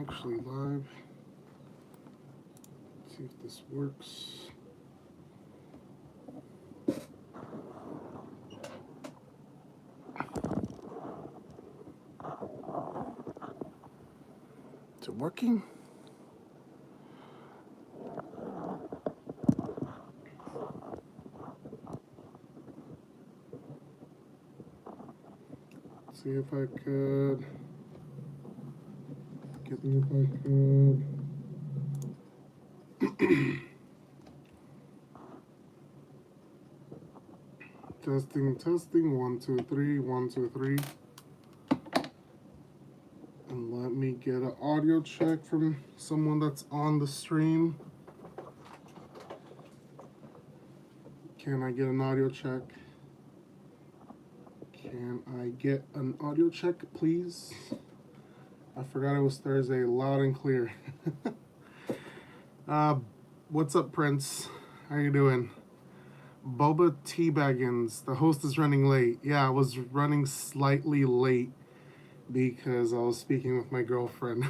actually live. Let's see if this works. Is it working? Let's see if I could. See if I could. Testing. 1, 2, 3. 1, 2, 3. And let me get an audio check from someone that's on the stream. Can I get an audio check? Can I get an audio check, please? I forgot it was Thursday. Loud and clear. What's up, Prince? How you doing? Boba Teabaggins. The host is running late. Yeah, I was running slightly late because I was speaking with my girlfriend.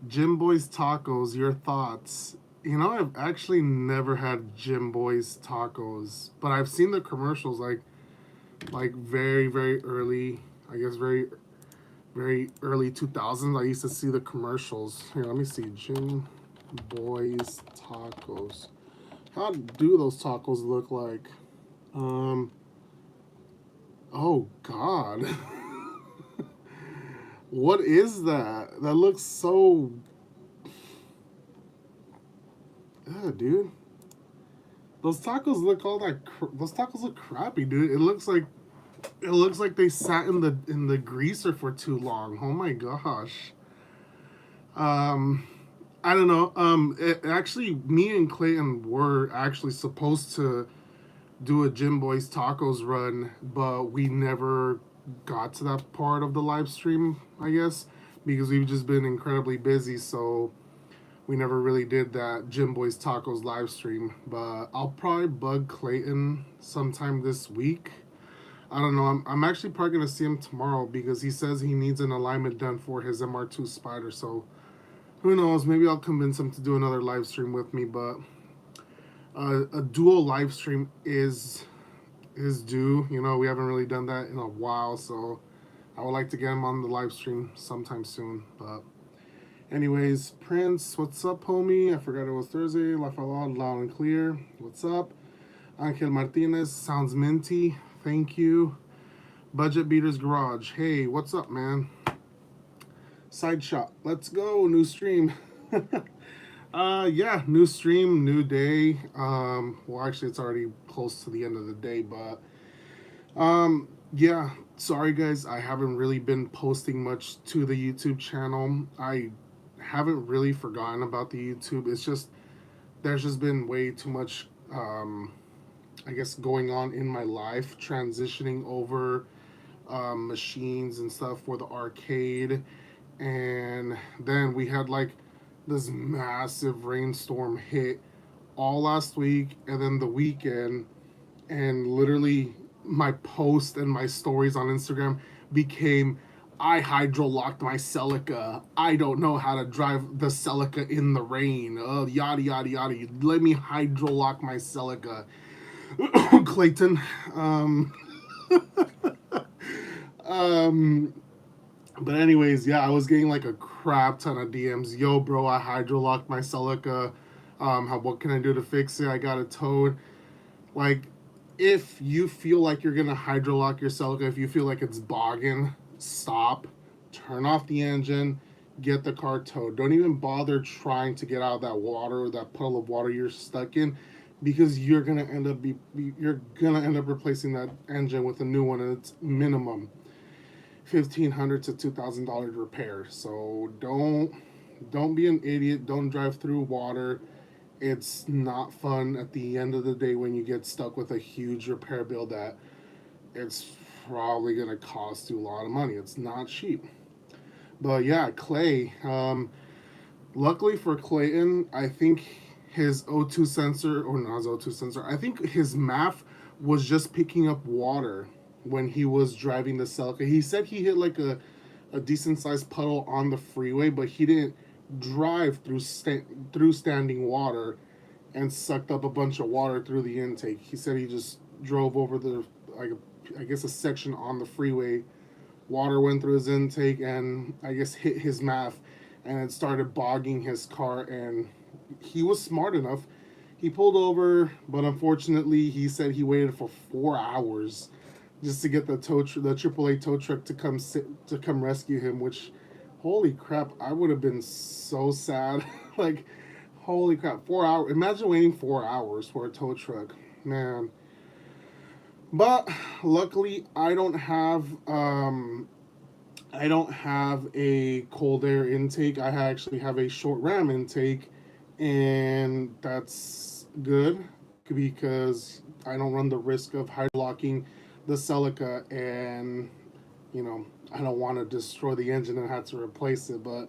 Jim Boy's Tacos, your thoughts? You know, I've actually never had Jim Boy's Tacos, but I've seen the commercials like very, very early, I guess very early 2000s. I used to see the commercials. Here, let me see. Jim Boy's Tacos. How do those tacos look like? Oh God. What is that? That looks so... dude. Those tacos look those tacos look crappy, dude. It looks like they sat in the greaser for too long. Oh my gosh. I don't know. Actually, me and Clayton were actually supposed to do a Jim Boy's Tacos run, but we never got to that part of the live stream, I guess, because we've just been incredibly busy, so we never really did that Jim Boy's Tacos live stream. But I'll probably bug Clayton sometime this week. I don't know. I'm actually probably going to see him tomorrow because he says he needs an alignment done for his MR2 Spider, so who knows? Maybe I'll convince him to do another live stream with me, but a dual live stream is due. You know, we haven't really done that in a while, so I would like to get him on the live stream sometime soon. But anyways, Prince, what's up, homie? I forgot it was Thursday. Laugh out loud, loud and clear. What's up? Angel Martinez, sounds minty. Thank you. Budget Beaters Garage. Hey, what's up, man? Side shot. Let's go. New stream. Yeah, new stream, new day. Well, actually, it's already close to the end of the day, but yeah. Sorry, guys. I haven't really been posting much to the YouTube channel. I haven't really forgotten about the YouTube. It's just there's just been way too much, I guess, going on in my life, transitioning over machines and stuff for the arcade. And then we had like this massive rainstorm hit all last week and then the weekend, and literally my post and my stories on Instagram became, I hydro locked my Celica. I don't know how to drive the Celica in the rain. Yada yada yada. Let me hydro lock my Celica. Clayton. But anyways, yeah, I was getting like a crap ton of DMs. Yo, bro, I hydrolocked my Celica. What can I do to fix it? I got it towed. Like, if you feel like you're gonna hydrolock your Celica, if you feel like it's bogging, stop, turn off the engine, get the car towed. Don't even bother trying to get out of that water or that puddle of water you're stuck in, because you're gonna end up replacing that engine with a new one, and it's minimum $1,500 to $2,000 repair. So don't be an idiot. Don't drive through water. It's not fun at the end of the day when you get stuck with a huge repair bill that it's probably gonna cost you a lot of money. It's not cheap. But yeah, Clay. Luckily for Clayton, I think his O2 sensor, or not his O2 sensor, I think his MAF was just picking up water when he was driving the Celica. He said he hit like a a decent sized puddle on the freeway, but he didn't drive through standing water and sucked up a bunch of water through the intake. He said he just drove over the, like, I guess, a section on the freeway. Water went through his intake and I guess hit his math, and it started bogging his car. And he was smart enough. He pulled over, but unfortunately, he said he waited for 4 hours just to get the the AAA tow truck to come rescue him. Which, holy crap, I would have been so sad. Like, holy crap, 4 hours! Imagine waiting 4 hours for a tow truck, man. But luckily, I don't have a cold air intake. I actually have a short ram intake, and that's good because I don't run the risk of hydrolocking the Celica, and I don't want to destroy the engine and have to replace it. But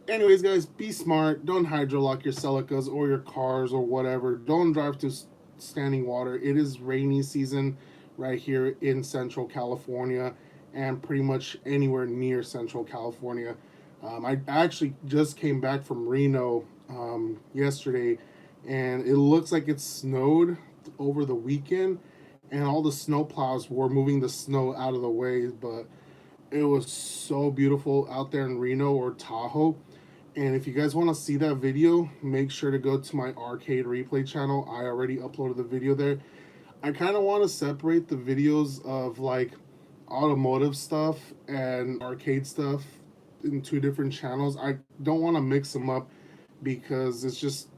anyways, guys, be smart. Don't hydrolock your Celicas or your cars or whatever. Don't drive to standing water. It is rainy season right here in Central California and pretty much anywhere near Central California. I actually just came back from Reno yesterday, and it looks like it snowed over the weekend, and all the snow plows were moving the snow out of the way. But it was so beautiful out there in Reno or Tahoe. And if you guys want to see that video, make sure to go to my arcade replay channel. I already uploaded the video there. I kind of want to separate the videos of like automotive stuff and arcade stuff in two different channels. I don't want to mix them up because it's just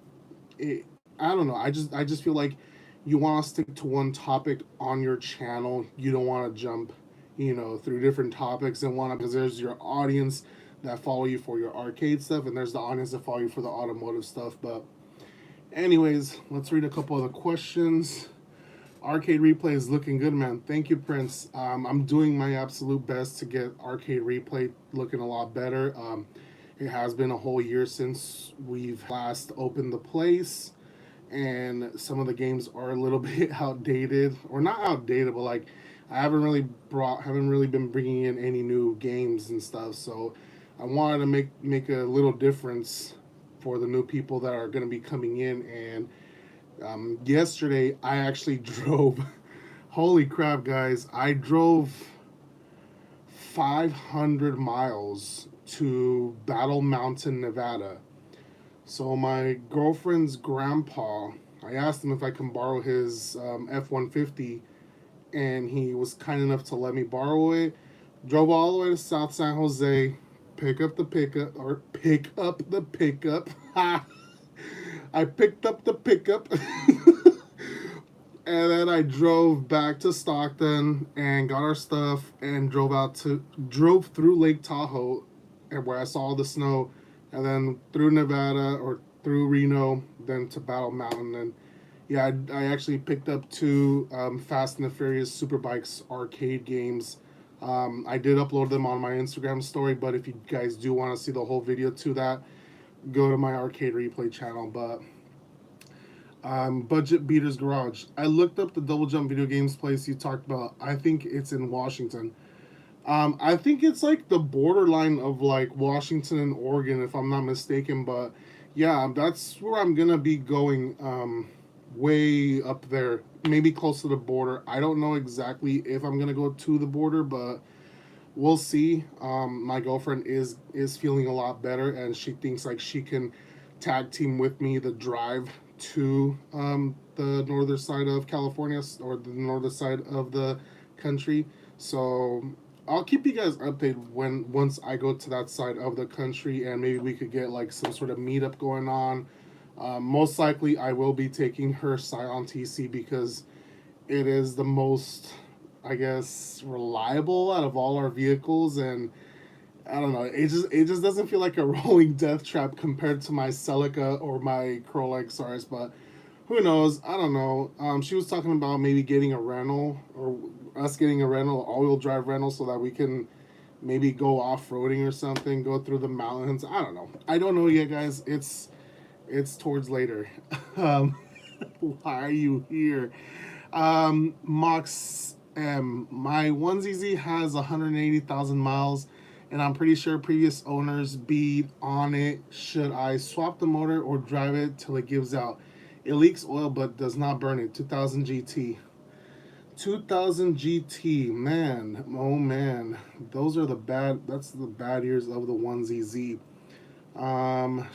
I don't know. I just feel like you want to stick to one topic on your channel. You don't want to jump, through different topics and want to, because there's your audience that follow you for your arcade stuff, and there's the audience that follow you for the automotive stuff. But anyways, let's read a couple of the questions. Arcade Replay is looking good, man. Thank you, Prince. I'm doing my absolute best to get Arcade Replay looking a lot better. It has been a whole year since we've last opened the place, and some of the games are a little bit outdated, or not outdated, but like I haven't really been bringing in any new games and stuff. So I wanted to make a little difference for the new people that are going to be coming in. And yesterday I actually drove. Holy crap, guys! I drove 500 miles to Battle Mountain, Nevada. So my girlfriend's grandpa, I asked him if I can borrow his F-150, and he was kind enough to let me borrow it. Drove all the way to South San Jose, pick up the pickup. I picked up the pickup, and then I drove back to Stockton and got our stuff and drove through Lake Tahoe, and where I saw the snow, and then through Nevada or through Reno, then to Battle Mountain. And yeah, I actually picked up two Fast and the Furious Superbikes arcade games. I did upload them on my Instagram story, but if you guys do want to see the whole video to that, go to my Arcade Replay channel. But Budget Beaters Garage. I looked up the Double Jump video games place you talked about. I think it's in Washington. I think it's like the borderline of like Washington and Oregon, if I'm not mistaken. But yeah, that's where I'm gonna be going. Way up there, maybe close to the border. I don't know exactly if I'm gonna go to the border, but we'll see. My girlfriend is feeling a lot better, and she thinks like she can tag team with me the drive to the northern side of California, or the northern side of the country. So I'll keep you guys updated once I go to that side of the country, and maybe we could get like some sort of meetup going on. Most likely, I will be taking her Scion TC because it is the most, I guess, reliable out of all our vehicles, and I don't know. It just doesn't feel like a rolling death trap compared to my Celica or my Corolla XRs. But who knows? I don't know. She was talking about maybe getting a rental, or us getting a rental, all-wheel drive rental, so that we can maybe go off-roading or something, go through the mountains. I don't know. I don't know yet, guys. It's towards later. Why are you here? Mox My 1ZZ has 180,000 miles, and I'm pretty sure previous owners beat on it. Should I swap the motor or drive it till it gives out? It leaks oil but does not burn it. 2000 GT. 2000 GT, man, oh man, those are the bad. That's the bad years of the 1ZZ. Um,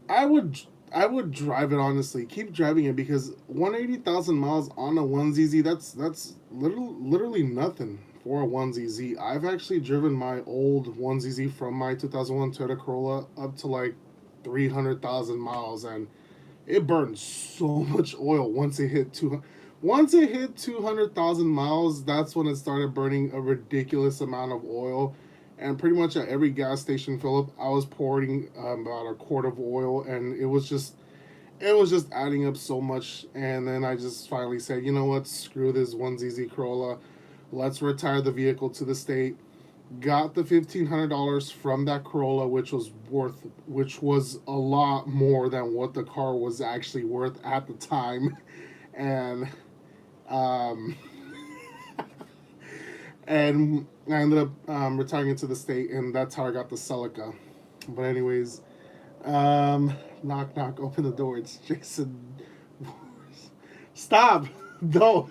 I would I would drive it honestly. Keep driving it because 180,000 miles on a 1ZZ, that's literally nothing for a 1ZZ. I've actually driven my old 1ZZ from my 2001 Toyota Corolla up to like 300,000 miles, and it burned so much oil once it hit 200,000 miles. That's when it started burning a ridiculous amount of oil, and pretty much at every gas station fill up, I was pouring about a quart of oil, and it was just adding up so much. And then I just finally said, you know what, screw this 1ZZ Corolla. Let's retire the vehicle to the state. Got the $1,500 from that Corolla, which was a lot more than what the car was actually worth at the time, and um, and I ended up retiring it to the state, and that's how I got the Celica. But anyways, knock knock, open the door. It's Jason. Stop! No.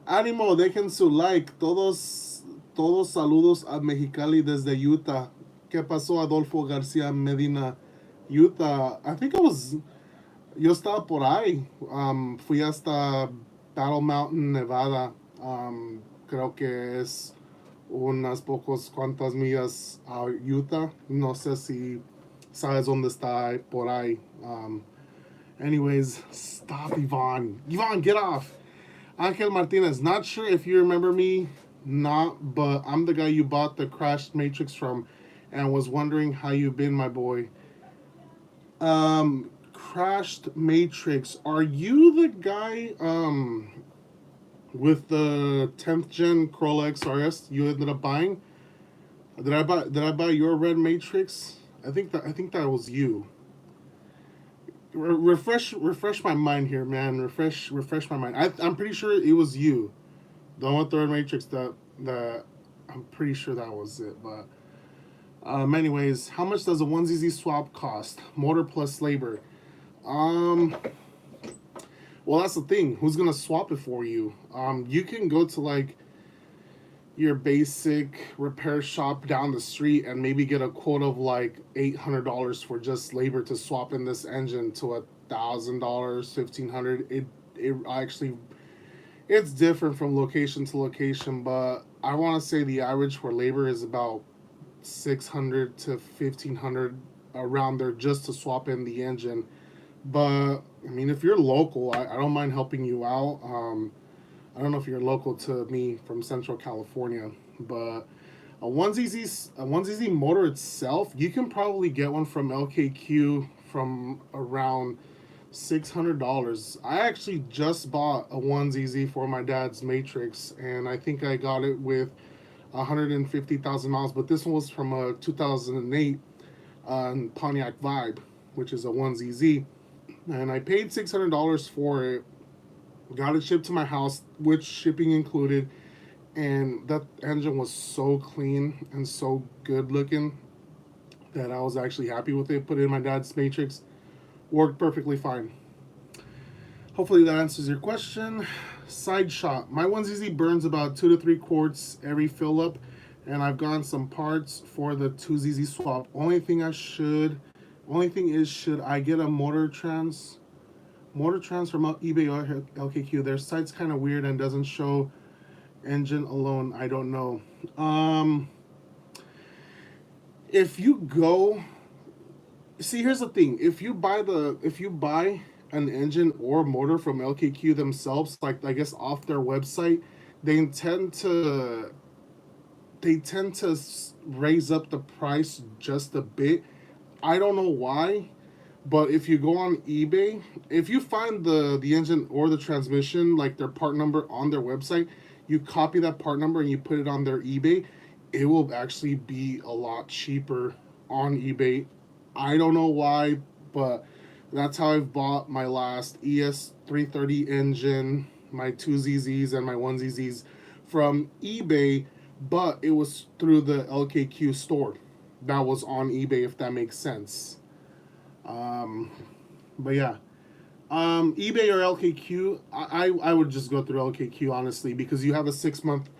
Ánimo, dejen su like. Todos saludos a Mexicali desde Utah. ¿Qué pasó, Adolfo García Medina? Utah. Yo estaba por ahí. Fui hasta Battle Mountain, Nevada. Creo que es unas pocos cuantas millas a Utah. No sé si sabes dónde está por ahí. Anyways, stop, Yvonne. Yvonne, get off. Angel Martinez, not sure if you remember me, not, but I'm the guy you bought the crashed Matrix from and was wondering how you've been, my boy. Crashed Matrix. Are you the guy with the 10th gen Corolla XRS you ended up buying? Did I buy your red Matrix? I think that was you. Refresh my mind here, man. Refresh my mind. I'm pretty sure it was you. The one with the red Matrix. That I'm pretty sure that was it. But anyways, how much does a 1ZZ swap cost? Motor plus labor. Um, well, that's the thing. Who's gonna swap it for you? You can go to like your basic repair shop down the street and maybe get a quote of like $800 for just labor to swap in this engine to $1,000, 1,500. It actually it's different from location to location, but I want to say the average for labor is about 600 to 1,500 around there just to swap in the engine. But I mean, if you're local, I don't mind helping you out. I don't know if you're local to me from Central California, but a one ZZ motor itself, you can probably get one from LKQ from around $600. I actually just bought a 1ZZ for my dad's Matrix, and I think I got it with 150,000 miles. But this one was from a 2008 Pontiac Vibe, which is a 1ZZ, and I paid $600 for it. Got it shipped to my house, which shipping included, and that engine was so clean and so good looking that I was actually happy with it. Put it in my dad's Matrix, worked perfectly fine. Hopefully that answers your question. Side shot. My 1ZZ burns about 2 to 3 quarts every fill up, and I've gotten some parts for the 2ZZ swap. Only thing is, should I get a motor trans from eBay or LKQ? Their site's kind of weird and doesn't show engine alone. I don't know. If you go, see, here's the thing. If you buy an engine or motor from LKQ themselves, like I guess off their website, they tend to raise up the price just a bit. I don't know why, but if you go on eBay, if you find the engine or the transmission, like their part number on their website, you copy that part number and you put it on their eBay, it will actually be a lot cheaper on eBay. I don't know why, but That's how I've bought my last ES330 engine, my two ZZs, and my one ZZs from eBay, but it was through the LKQ store. That was on eBay, if that makes sense. Um, but yeah, eBay or LKQ, I would just go through LKQ honestly because you have a 6 month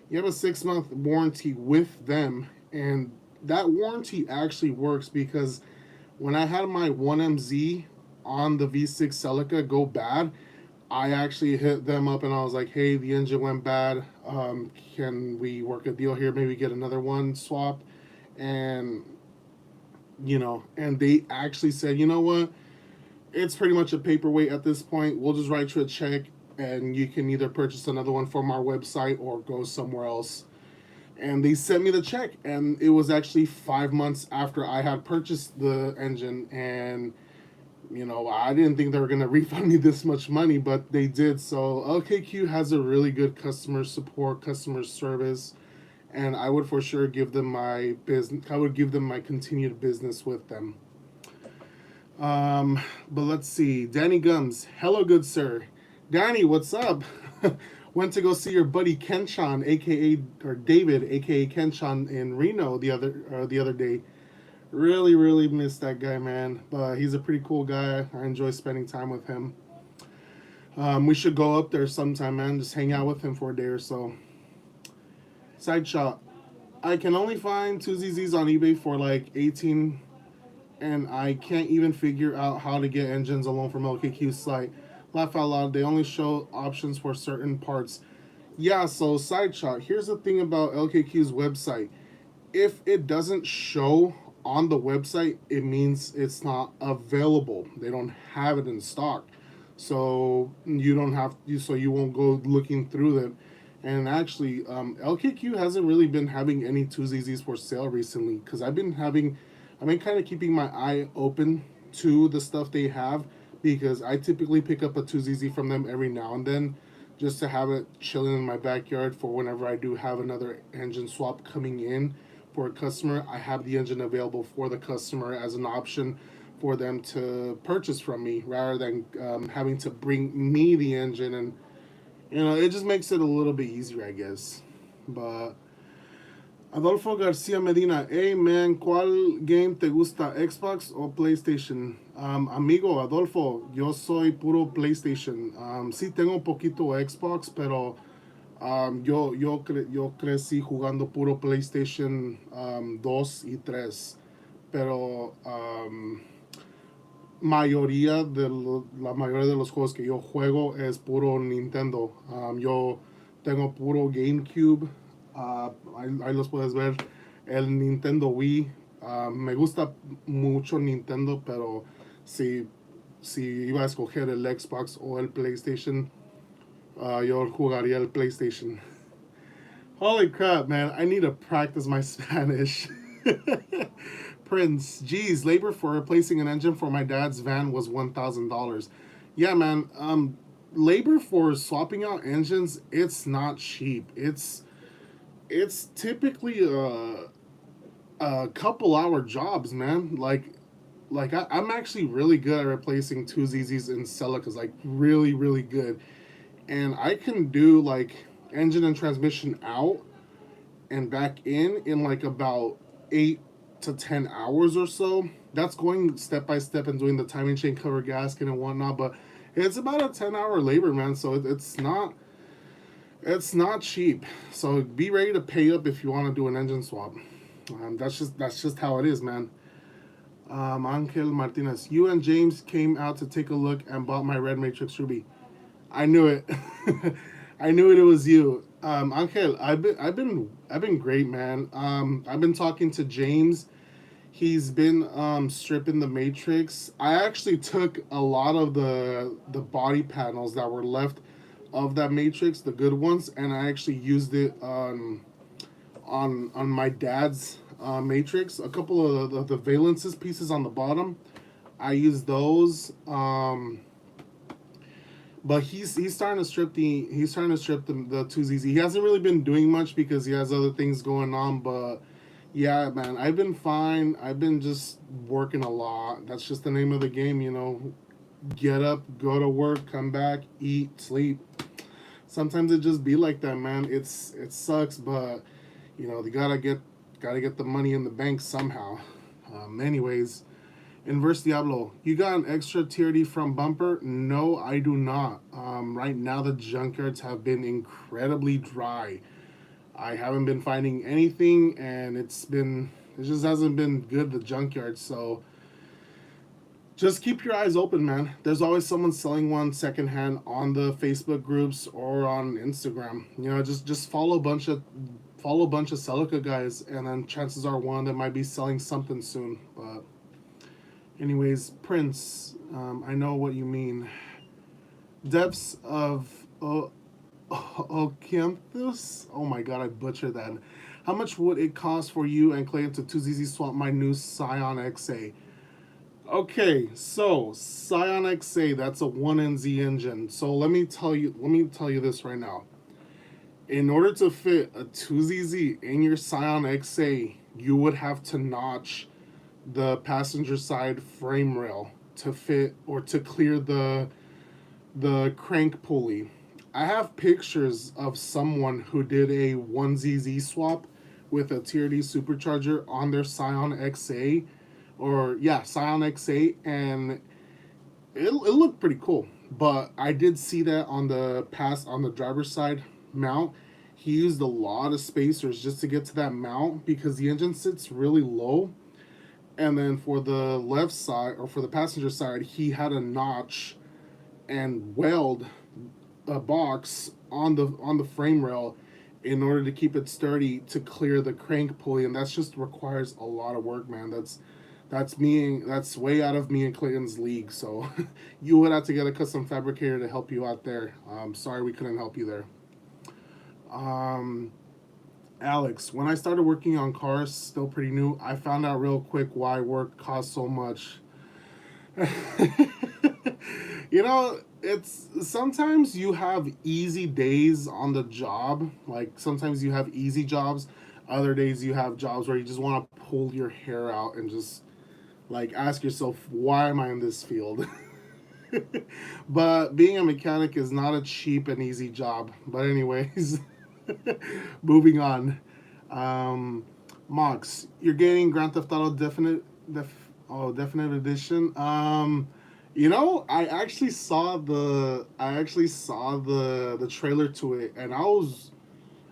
warranty with them, and that warranty actually works because when I had my 1MZ on the V6 Celica go bad, I actually hit them up and I was like, hey, the engine went bad. Can we work a deal here? Maybe get another one swapped. And, and they actually said, you know what? It's pretty much a paperweight at this point. We'll just write you a check and you can either purchase another one from our website or go somewhere else. And they sent me the check, and it was actually 5 months after I had purchased the engine. And I didn't think they were gonna refund me this much money, but they did. So LKQ has a really good customer support, customer service, and I would for sure give them my business. I would give them my continued business with them. Um, but let's see. Danny Gums, hello, good sir. Danny, what's up? Went to go see your buddy Kenshan, aka or David, aka Kenshan, in Reno the other day. Really, really miss that guy, man. But he's a pretty cool guy. I enjoy spending time with him. We should go up there sometime, man. Just hang out with him for a day or so. Side shot. I can only find two ZZs on eBay for like 18, and I can't even figure out how to get engines alone from LKQ's site. Laugh out loud. They only show options for certain parts. Yeah, so side shot. Here's the thing about LKQ's website. If it doesn't show on the website, it means it's not available. They don't have it in stock. So you don't have so you won't go looking through them. And actually, LKQ hasn't really been having any 2ZZs for sale recently because I've been kind of keeping my eye open to the stuff they have because I typically pick up a 2ZZ from them every now and then just to have it chilling in my backyard for whenever I do have another engine swap coming in for a customer. I have the engine available for the customer as an option for them to purchase from me rather than having to bring me the engine. And it just makes it a little bit easier, I guess. But Adolfo García Medina, hey man, ¿cuál game te gusta, Xbox o PlayStation? Amigo Adolfo, yo soy puro PlayStation. Sí tengo un poquito Xbox, pero yo crecí jugando puro PlayStation 2 y 3. Pero la mayoría de los juegos que yo juego es puro Nintendo. Yo tengo puro GameCube. Ahí los puedes ver. El Nintendo Wii. Me gusta mucho Nintendo, pero si iba a escoger el Xbox o el PlayStation, yo jugaría el PlayStation. Holy crap, man. I need to practice my Spanish. Prince, geez, labor for replacing an engine for my dad's van was $1,000. Yeah, man. Labor for swapping out engines, it's not cheap. It's typically a couple hour jobs, man. I'm actually really good at replacing two ZZs in Celicas, like really, really good. And I can do like engine and transmission out and back in like about 8 to 10 hours or so. That's going step by step and doing the timing chain, cover gasket and whatnot. But it's about a 10-hour labor, man. So it's not cheap. So be ready to pay up if you want to do an engine swap. That's just how it is, man. Angel Martinez, you and James came out to take a look and bought my red Matrix Ruby. I knew it. I knew it was you. Angel, I've been great, man. I've been talking to James. He's been stripping the Matrix. I actually took a lot of the body panels that were left of that Matrix, the good ones, and I actually used it on my dad's Matrix. A couple of the valences pieces on the bottom, I used those. But he's starting to strip the 2ZZ. He hasn't really been doing much because he has other things going on, but Yeah, man, I've been fine. I've been just working a lot. That's just the name of the game, you know. Get up, go to work, come back, eat, sleep. Sometimes it just be like that, man. It sucks, but you know, they gotta get the money in the bank somehow. Anyways, Inverse Diablo, you got an extra TRD from Bumper? No, I do not. Right now, the junkyards have been incredibly dry. I haven't been finding anything, and it just hasn't been good, the junkyard. So just keep your eyes open, man. There's always someone selling one secondhand on the Facebook groups or on Instagram. You know, just follow a bunch of Celica guys, and then chances are one that might be selling something soon. But anyways, Prince, I know what you mean. Depths of Ocanthus? Oh my god, I butchered that. How much would it cost for you and Clay to 2ZZ swap my new Scion XA? Okay, so Scion XA, that's a 1NZ engine. So let me tell you this right now. In order to fit a 2ZZ in your Scion XA, you would have to notch the passenger side frame rail to fit or to clear the crank pulley. I have pictures of someone who did a 1ZZ swap with a TRD supercharger on their Scion XA, or yeah, Scion XA, and it looked pretty cool. But I did see that on the driver's side mount, he used a lot of spacers just to get to that mount because the engine sits really low. And then for the left side or for the passenger side, he had a notch and weld a box on the frame rail in order to keep it sturdy to clear the crank pulley, and that's just requires a lot of work, man. That's way out of me and Clayton's league. So you would have to get a custom fabricator to help you out there. Sorry we couldn't help you there. Um, Alex, when I started working on cars, still pretty new, I found out real quick why work costs so much. You know, it's sometimes you have easy days on the job. Like sometimes you have easy jobs. Other days you have jobs where you just want to pull your hair out and just like ask yourself, why am I in this field? But being a mechanic is not a cheap and easy job. But anyways, moving on. Um, Mox, you're getting Grand Theft Auto Definite Edition. You know, I actually saw the trailer to it, and I was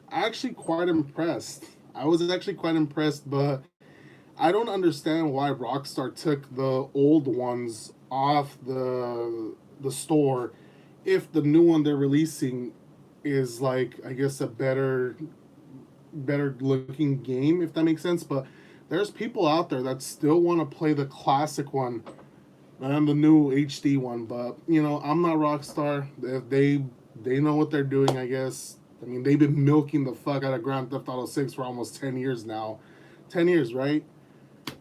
actually quite impressed. I was actually quite impressed, but I don't understand why Rockstar took the old ones off the store if the new one they're releasing is like I guess a better looking game, if that makes sense. But there's people out there that still want to play the classic one and the new HD one. But you know, I'm not Rockstar. If they know what they're doing, I guess. I mean, they've been milking the fuck out of Grand Theft Auto 6 for almost 10 years now. 10 years, right?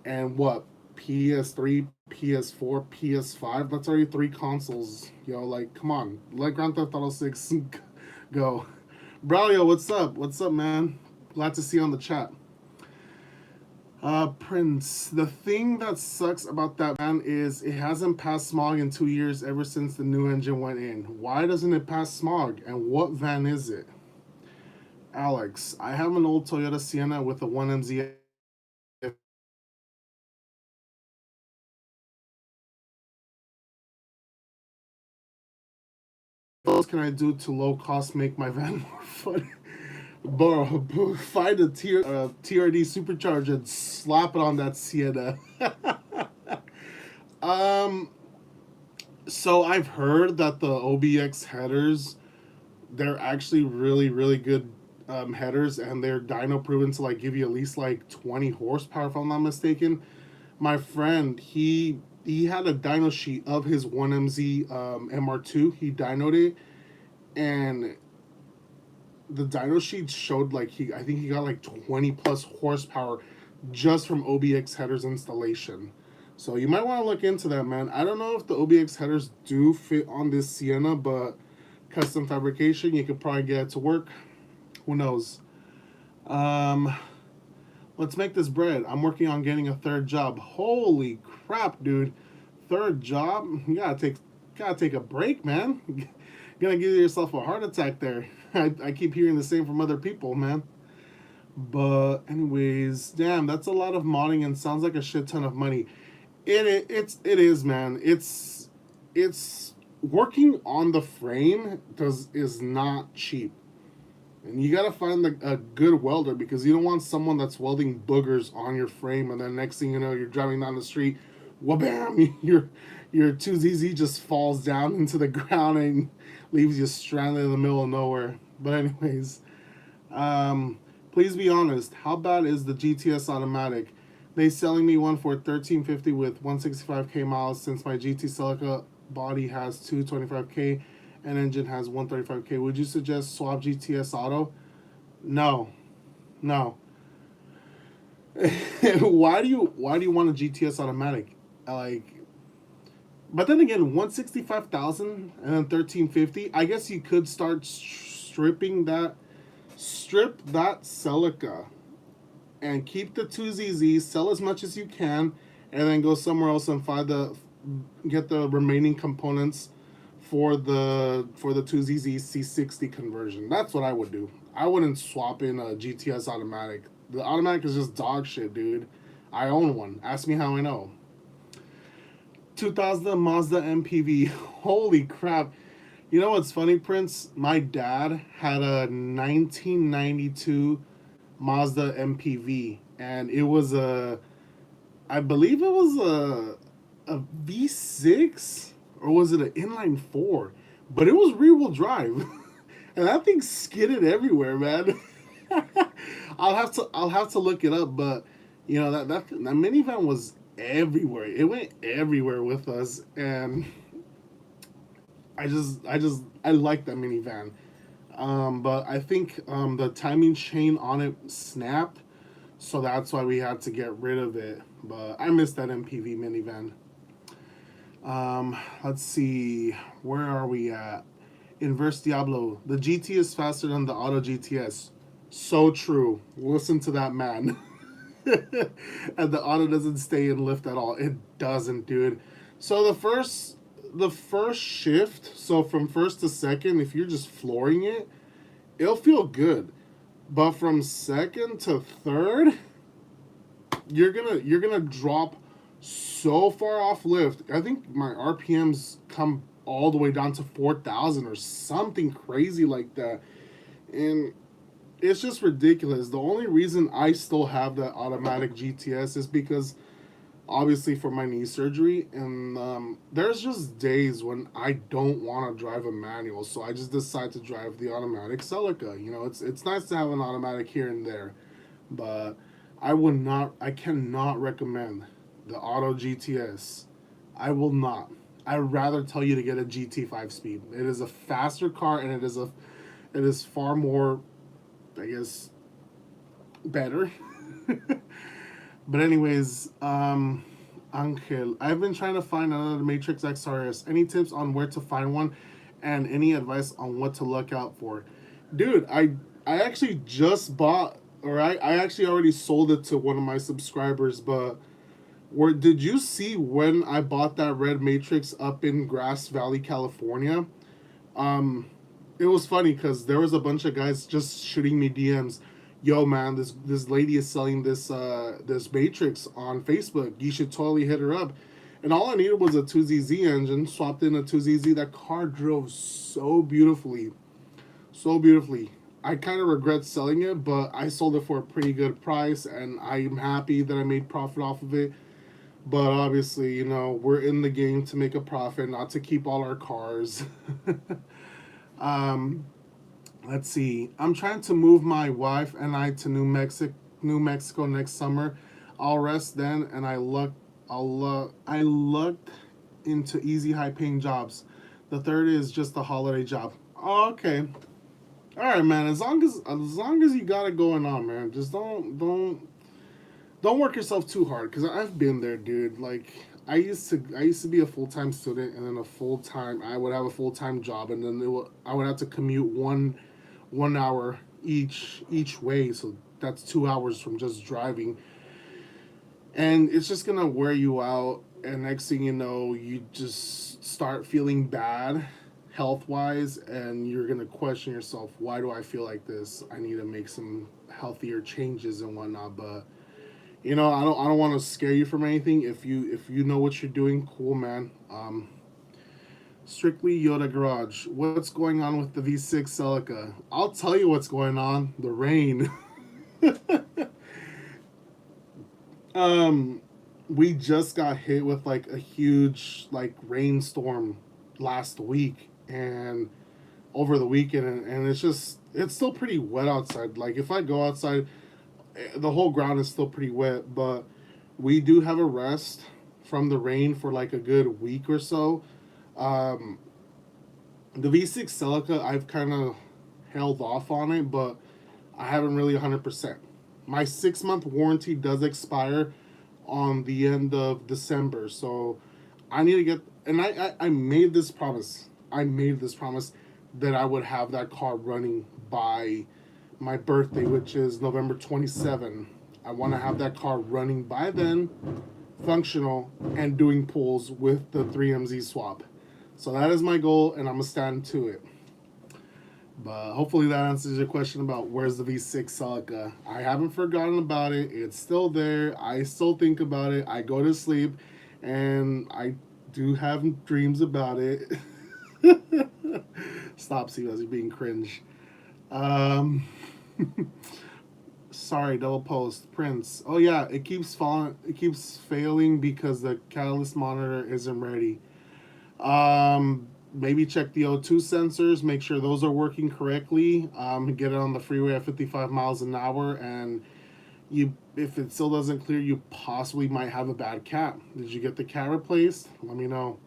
And what? PS3, PS4, PS5. That's already three consoles. Yo, like, come on. Let Grand Theft Auto 6 go. Braulio, what's up? What's up, man? Glad to see you on the chat. Prince, the thing that sucks about that van is it hasn't passed smog in 2 years ever since the new engine went in. Why doesn't it pass smog? And what van is it? Alex, I have an old Toyota Sienna with a 1MZ. What else can I do to low cost make my van more fun? Bro, find a TRD supercharger and slap it on that Sienna. um, so I've heard that the OBX headers, they're actually really, really good headers, and they're dyno proven to like give you at least like 20 horsepower, if I'm not mistaken. My friend, he had a dyno sheet of his 1MZ MR2. He dynoed it, and the dyno sheet showed like I think he got like 20 plus horsepower just from OBX headers installation. So you might want to look into that, man. I don't know if the OBX headers do fit on this Sienna, but custom fabrication, you could probably get it to work. Who knows? Um, Let's make this bread. I'm working on getting a third job. Holy crap, dude! Third job? You gotta take a break, man. You're gonna give yourself a heart attack there. I keep hearing the same from other people, man. But anyways, damn, that's a lot of modding and sounds like a shit ton of money. It is, man. It's working on the frame does is not cheap. And you gotta find a good welder because you don't want someone that's welding boogers on your frame, and then next thing you know, you're driving down the street, whabam, your two ZZ just falls down into the ground and leaves you stranded in the middle of nowhere. But anyways, please be honest. How bad is the GTS automatic? They selling me one for 1350 with 165k miles since my GT Celica body has 225k and engine has 135k. Would you suggest swap GTS auto? No, no. Why do you want a GTS automatic? Like, but then again, 165,000 and then 1350. I guess you could start strip that Celica and keep the two ZZs, sell as much as you can, and then go somewhere else and get the remaining components for the two ZZ C60 conversion. That's what I would do. I wouldn't swap in a GTS automatic. The automatic is just dog shit, dude. I own one. Ask me how I know. 2000 Mazda MPV. Holy crap. You know what's funny, Prince? My dad had a 1992 Mazda MPV, and it was I believe it was a V6, or was it an inline four? But it was rear wheel drive, and that thing skidded everywhere, man. I'll have to look it up, but you know that minivan was everywhere. It went everywhere with us, and I like that minivan. But I think the timing chain on it snapped, so that's why we had to get rid of it. But I miss that MPV minivan. Let's see, where are we at? Inverse Diablo. The GT is faster than the Auto GTS. So true. Listen to that man. And the Auto doesn't stay in lift at all. It doesn't, dude. So the first shift, so from first to second, if you're just flooring it, it'll feel good. But from second to third, you're gonna drop so far off lift. I think my RPMs come all the way down to 4,000 or something crazy like that, and it's just ridiculous. The only reason I still have that automatic GTS is because obviously for my knee surgery, and there's just days when I don't want to drive a manual, so I just decide to drive the automatic Celica. You know, it's nice to have an automatic here and there, but I cannot recommend the Auto GTS. I will not. I'd rather tell you to get a GT 5-speed. It is a faster car, and it is far more, I guess, better. But anyways, Angel, I've been trying to find another Matrix XRS. Any tips on where to find one, and any advice on what to look out for? Dude, I actually just bought, or I actually already sold it to one of my subscribers, but did you see when I bought that red Matrix up in Grass Valley, California? Um, it was funny because there was a bunch of guys just shooting me DMs. Yo, man, this lady is selling this Matrix on Facebook. You should totally hit her up. And all I needed was a 2ZZ engine, swapped in a 2ZZ. That car drove so beautifully, so beautifully. I kind of regret selling it, but I sold it for a pretty good price, and I'm happy that I made profit off of it. But obviously, you know, we're in the game to make a profit, not to keep all our cars. um, let's see. I'm trying to move my wife and I to New Mexico next summer. I'll rest then, and I looked into easy, high-paying jobs. The third is just a holiday job. Oh, okay. All right, man. As long as you got it going on, man, just don't work yourself too hard, because I've been there, dude. Like, I used to be a full-time student, and then I would have a full-time job, and then I would have to commute one hour each way. So that's 2 hours from just driving, and it's just gonna wear you out. And next thing you know, you just start feeling bad health wise, and you're gonna question yourself, why do I feel like this? I need to make some healthier changes and whatnot. But I don't want to scare you from anything. If you know what you're doing, cool, man. Strictly Yoda Garage. What's going on with the V6 Celica? I'll tell you what's going on. The rain. um, we just got hit with like a huge like rainstorm last week and over the weekend, and it's still pretty wet outside. Like if I go outside, the whole ground is still pretty wet, but we do have a rest from the rain for like a good week or so. Um, the V6 Celica, I've kind of held off on it, but I haven't really 100%. My 6 month warranty does expire on the end of December, so I need to get. And I made this promise. I made this promise that I would have that car running by my birthday, which is November 27. I want to have that car running by then, functional, and doing pulls with the 3MZ swap. So that is my goal, and I'm going to stand to it. But hopefully that answers your question about where's the V6 Celica. I haven't forgotten about it. It's still there. I still think about it. I go to sleep, and I do have dreams about it. Stop, Silas, you're being cringe. Um, sorry, double post. Prince. Oh yeah, it keeps falling. It keeps failing because the catalyst monitor isn't ready. Maybe check the O2 sensors. Make sure those are working correctly. Get it on the freeway at 55 miles an hour, and if it still doesn't clear, you possibly might have a bad cat. Did you get the cat replaced? Let me know.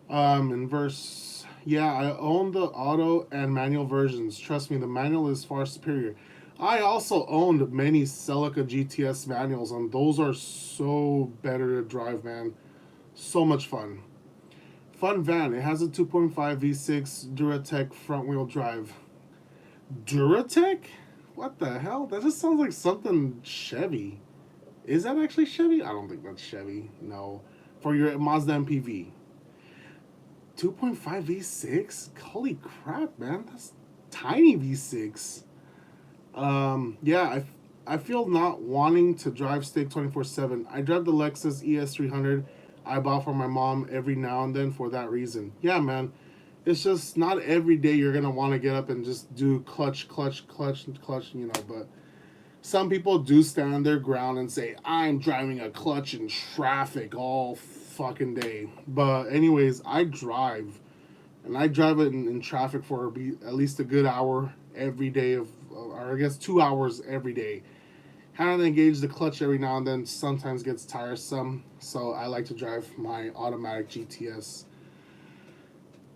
In verse, yeah, I own the auto and manual versions. Trust me, the manual is far superior. I also owned many Celica GTS manuals, and those are so better to drive, man. So much fun. Fun van. It has a 2.5 V6 Duratec front wheel drive. Duratec? What the hell? That just sounds like something Chevy. Is that actually Chevy? I don't think that's Chevy. No. For your Mazda MPV. 2.5 V6? Holy crap, man. That's tiny V6. Yeah, I feel not wanting to drive stick 24/7. I drive the Lexus ES300 I bought for my mom every now and then for that reason. Yeah, man. It's just not every day you're going to want to get up and just do clutch, clutch, clutch, clutch, but some people do stand their ground and say, I'm driving a clutch in traffic all fucking day. But anyways, I drive. And I drive it in traffic for at least a good hour every day or I guess 2 hours every day. Kind of engage the clutch every now and then. Sometimes gets tiresome. So I like to drive my automatic GTS.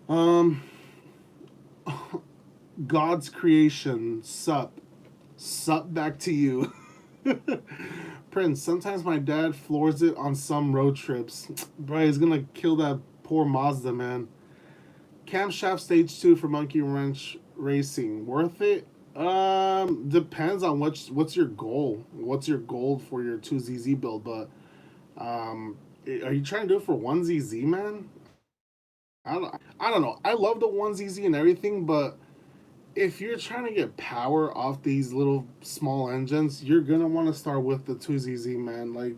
Um, God's creation. Sup back to you. Prince, sometimes my dad floors it on some road trips. Bro, he's gonna kill that poor Mazda, man. Camshaft stage 2 for Monkey Wrench Racing. Worth it? Depends on what's your goal. What's your goal for your 2ZZ build? But are you trying to do it for 1ZZ, man? I don't know. I love the 1ZZ and everything, but if you're trying to get power off these little small engines, you're gonna want to start with the 2ZZ, man. Like,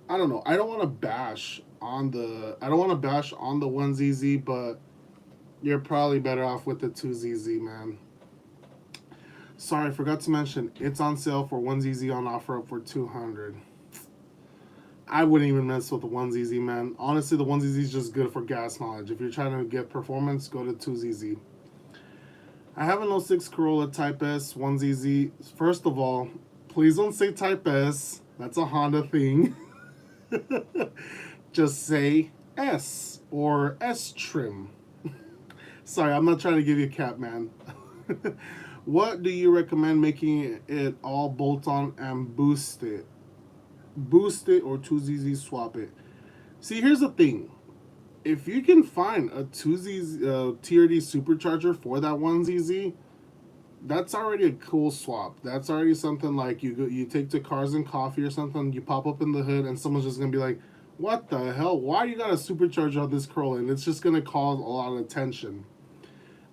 I don't know. I don't want to bash on the 1ZZ, but you're probably better off with the 2ZZ, man. Sorry, I forgot to mention, it's on sale for 1ZZ on offer up for 200. I wouldn't even mess with the 1ZZ, man. Honestly, the 1ZZ is just good for gas mileage. If you're trying to get performance, go to 2ZZ. I have an '06 Corolla Type S 1ZZ. First of all, please don't say Type S. That's a Honda thing. Just say S or S trim. Sorry, I'm not trying to give you a cap, man. What do you recommend making it all bolt on and boost it? Boost it or 2ZZ swap it? See, here's the thing. If you can find a 2ZZ TRD supercharger for that 1ZZ, that's already a cool swap. That's already something like you take to Cars and Coffee or something. You pop up in the hood, and someone's just gonna be like, "What the hell? Why you got a supercharger on this Corolla?" And it's just gonna cause a lot of attention.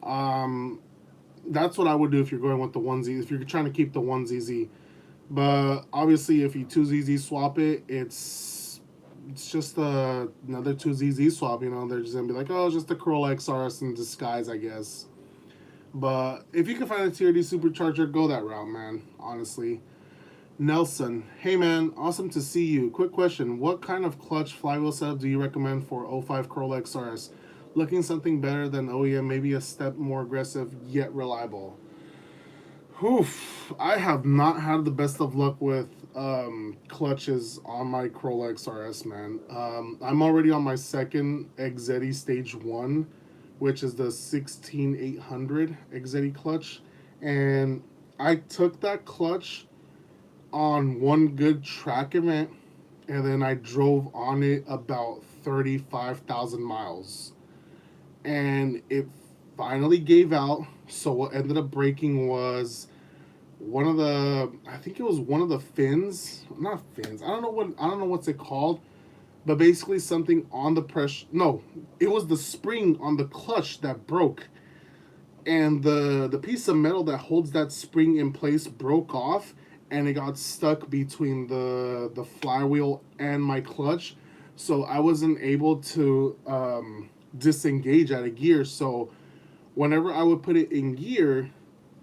Um, that's what I would do if you're going with the onesie. If you're trying to keep the one ZZ, but obviously if you two ZZ swap it, it's just another two ZZ swap. You know, they're just gonna be like, "Oh, it's just the Corolla XRS in disguise, I guess." But if you can find a TRD supercharger, go that route, man. Honestly. Nelson, hey man, awesome to see you. Quick question: what kind of clutch flywheel setup do you recommend for '05 Corolla XRS? Looking something better than OEM, maybe a step more aggressive yet reliable. Oof, I have not had the best of luck with clutches on my Corolla XRS, man. I'm already on my second Exetti Stage 1, which is the 16800 Exetti clutch. And I took that clutch on one good track event, and then I drove on it about 35,000 miles. And it finally gave out. So what ended up breaking was one of the, I think it was one of the fins, not fins. I don't know what's it called, but basically something on the pressure. No, it was the spring on the clutch that broke, and the piece of metal that holds that spring in place broke off, and it got stuck between the flywheel and my clutch, so I wasn't able to disengage out of gear. So whenever I would put it in gear,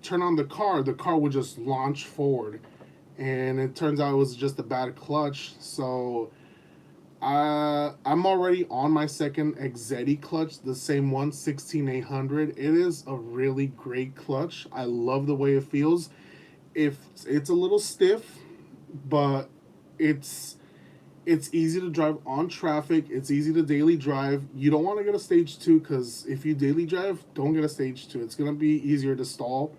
turn on the car would just launch forward. And it turns out it was just a bad clutch. So I'm already on my second Exetti clutch, the same one, 16800. It is a really great clutch. I love the way it feels. If it's a little stiff, but it's it's easy to drive on traffic. It's easy to daily drive. You don't want to get a stage two because if you daily drive, don't get a stage two. It's gonna be easier to stall.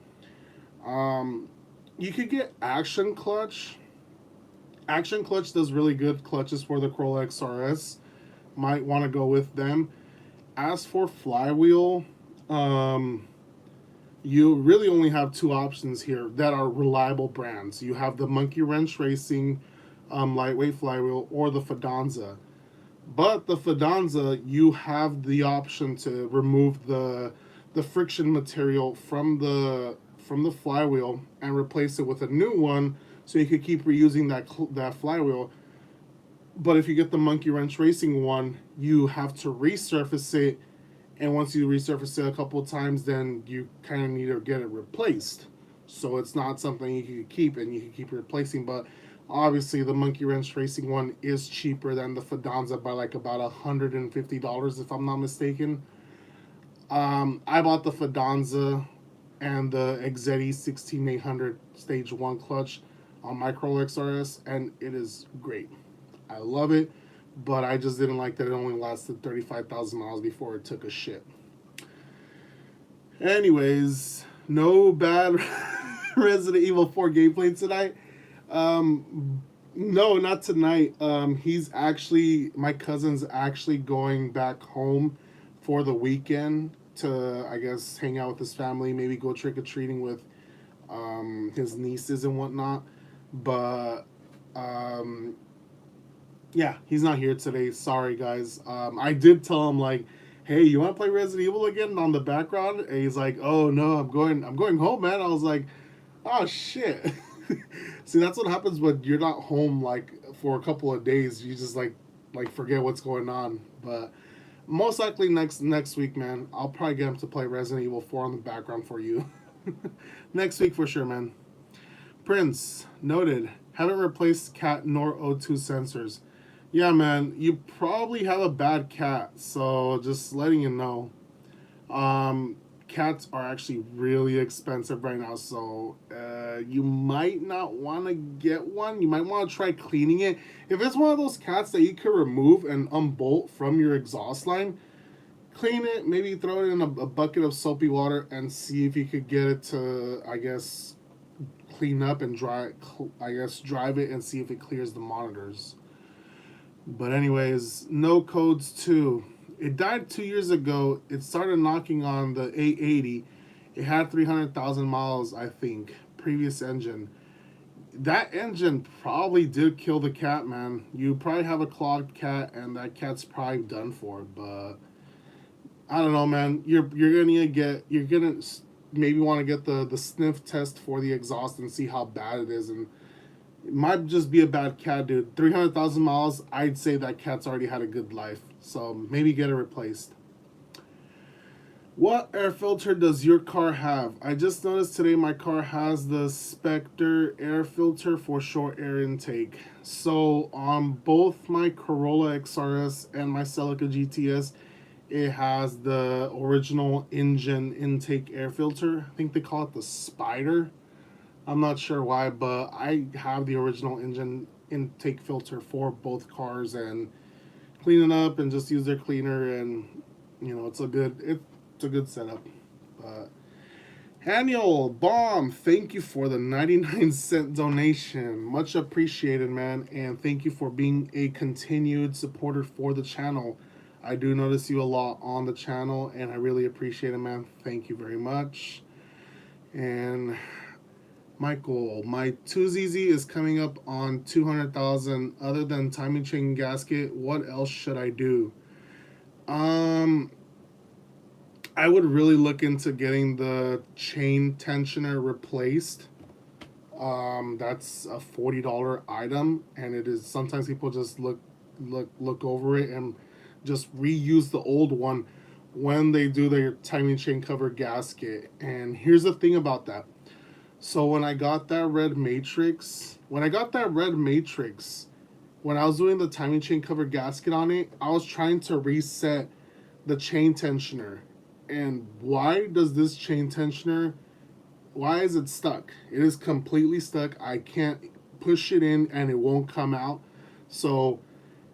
Um, you could get Action Clutch. Action Clutch does really good clutches for the Corolla XRS. Might want to go with them. As for Flywheel, um, you really only have two options here that are reliable brands. You have the Monkey Wrench Racing lightweight flywheel or the Fidanza. But the Fidanza, you have the option to remove the friction material from the flywheel and replace it with a new one, so you could keep reusing that flywheel. But if you get the Monkey Wrench Racing one, you have to resurface it, and once you resurface it a couple of times, then you kind of need to get it replaced. So it's not something you can keep, and you can keep replacing. But obviously, the Monkey Wrench Racing one is cheaper than the Fidanza by like about $150, if I'm not mistaken. I bought the Fidanza and the Exetti 16800 Stage 1 clutch on my Corolla XRS, and it is great. I love it, but I just didn't like that it only lasted 35,000 miles before it took a shit. Anyways, no bad Resident Evil 4 gameplay tonight. No, not tonight. My cousin's actually going back home for the weekend to, I guess, hang out with his family, maybe go trick or treating with his nieces and whatnot. But um, yeah, he's not here today. Sorry, guys. I did tell him like, "Hey, you want to play Resident Evil again?" On the background, and he's like, "Oh no, I'm going home, man." I was like, "Oh shit." See, that's what happens when you're not home like for a couple of days. You just like forget what's going on. But most likely next week, man, I'll probably get him to play Resident Evil 4 on the background for you. Next week for sure, man. Prince, noted. Haven't replaced cat nor O2 sensors. Yeah, man, you probably have a bad cat, so just letting you know. Cats are actually really expensive right now, so you might not want to get one. You might want to try cleaning it. If it's one of those cats that you could remove and unbolt from your exhaust line, clean it, maybe throw it in a bucket of soapy water and see if you could get it to, I guess, clean up and drive it and see if it clears the monitors. But anyways, no codes too. It died 2 years ago. It started knocking on the 880. It had 300,000 miles, I think, previous engine. That engine probably did kill the cat, man. You probably have a clogged cat, and that cat's probably done for. But I don't know, man. You're gonna maybe want to get the sniff test for the exhaust and see how bad it is, and it might just be a bad cat, dude. 300,000 miles. I'd say that cat's already had a good life, so maybe get it replaced. What air filter does your car have? I just noticed today my car has the Spectre air filter for short air intake. So on both my Corolla XRS and my Celica GTS, it has the original engine intake air filter. I think they call it the Spider. I'm not sure why, but I have the original engine intake filter for both cars, and clean it up and just use their cleaner, and it's a good setup. But Daniel Bomb, thank you for the 99-cent donation. Much appreciated, man, and thank you for being a continued supporter for the channel. I do notice you a lot on the channel, and I really appreciate it, man. Thank you very much. And Michael, my 2ZZ is coming up on 200,000. Other than timing chain gasket, what else should I do? I would really look into getting the chain tensioner replaced. That's a $40 item, and it is sometimes people just look over it and just reuse the old one when they do their timing chain cover gasket. And here's the thing about that. So when I got that red matrix, when I was doing the timing chain cover gasket on it, I was trying to reset the chain tensioner. And why does this chain tensioner, why is it stuck? It is completely stuck. I can't push it in and it won't come out. So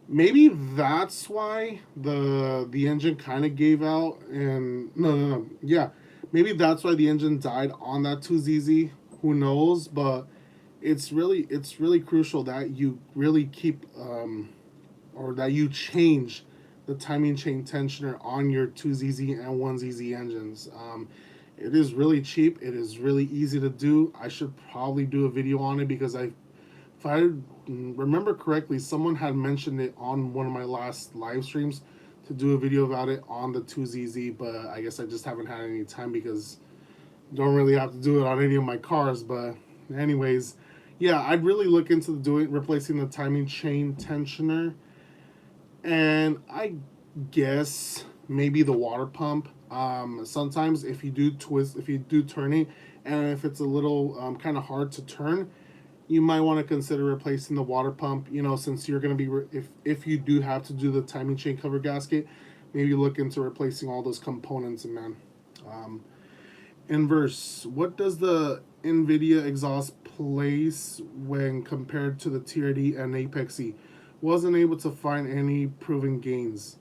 maybe that's why the engine kind of gave out. And no. Yeah, maybe that's why the engine died on that 2ZZ. Who knows? But it's really crucial that you really keep or that you change the timing chain tensioner on your 2ZZ and 1ZZ engines. It is really cheap. It is really easy to do. I should probably do a video on it because if I remember correctly, someone had mentioned it on one of my last live streams to do a video about it on the 2ZZ, but I guess I just haven't had any time because I don't really have to do it on any of my cars. But anyways, yeah, I'd really look into replacing the timing chain tensioner. And I guess maybe the water pump. Sometimes if you do turning, and if it's a little kind of hard to turn, you might want to consider replacing the water pump. Since you're going to be, if you do have to do the timing chain cover gasket, maybe look into replacing all those components. And man, Inverse, what does the NVIDIA exhaust place when compared to the TRD and Apexy? Wasn't able to find any proven gains.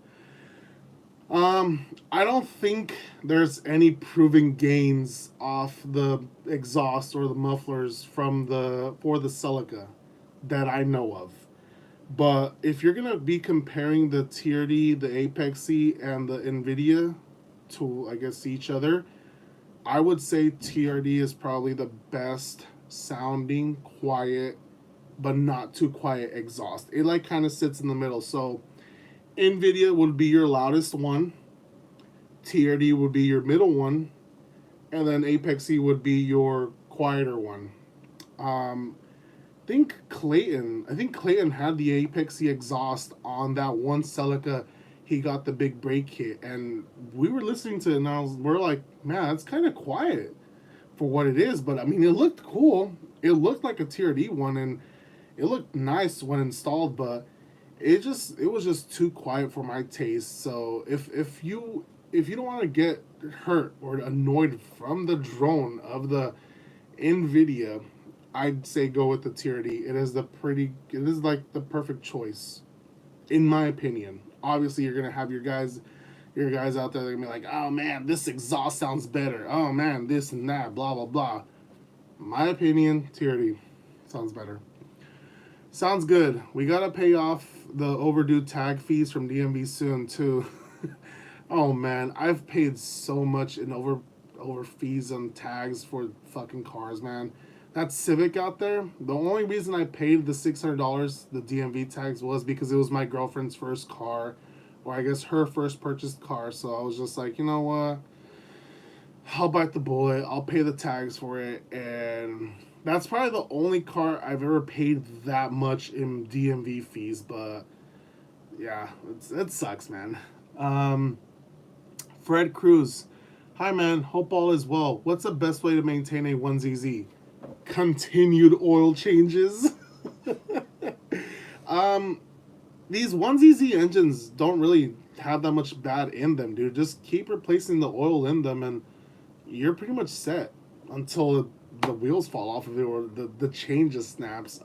I don't think there's any proven gains off the exhaust or the mufflers for the Celica that I know of. But if you're gonna be comparing the TRD, the Apexy, and the NVIDIA to, I guess, each other, I would say TRD is probably the best sounding, quiet, but not too quiet exhaust. It like kind of sits in the middle. So NVIDIA would be your loudest one, TRD would be your middle one, and then Apexy would be your quieter one. I think Clayton had the Apexy exhaust on that one Celica. He got the big brake kit, and we were listening to it, and we're like, man, it's kind of quiet for what it is. But I mean, it looked cool. It looked like a TRD one, and it looked nice when installed, but it was just too quiet for my taste. So if you don't want to get hurt or annoyed from the drone of the NVIDIA, I'd say go with the TRD. It is like the perfect choice, in my opinion. Obviously, you're gonna have your guys out there that are gonna be like, oh man, this exhaust sounds better. Oh man, this and that, blah blah blah. My opinion, TRD sounds better. Sounds good. We gotta pay off the overdue tag fees from DMV soon too. Oh man, I've paid so much in over fees and tags for fucking cars, man. That Civic out there, the only reason I paid the $600, the DMV tags, was because it was my girlfriend's first car, or I guess her first purchased car. So I was just like, you know what? I'll bite the bullet. I'll pay the tags for it. And that's probably the only car I've ever paid that much in DMV fees. But yeah, it sucks, man. Um, Fred Cruz. Hi, man. Hope all is well. What's the best way to maintain a 1ZZ? Continued oil changes. um, these 1ZZ engines don't really have that much bad in them, dude. Just keep replacing the oil in them, and you're pretty much set until the wheels fall off of it or the chain just snaps.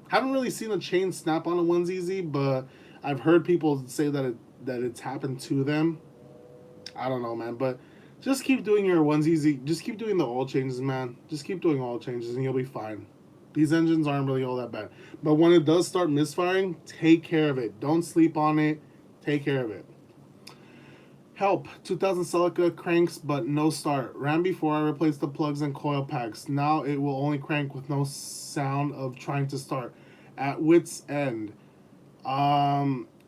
Haven't really seen a chain snap on a 1ZZ, but I've heard people say that it's happened to them. I don't know, man, but just keep doing your 1ZZ. Just keep doing the oil changes, man. Just keep doing oil changes, and you'll be fine. These engines aren't really all that bad. But when it does start misfiring, take care of it. Don't sleep on it. Take care of it. Help. 2000 Celica cranks, but no start. Ran before I replaced the plugs and coil packs. Now it will only crank with no sound of trying to start. At wit's end.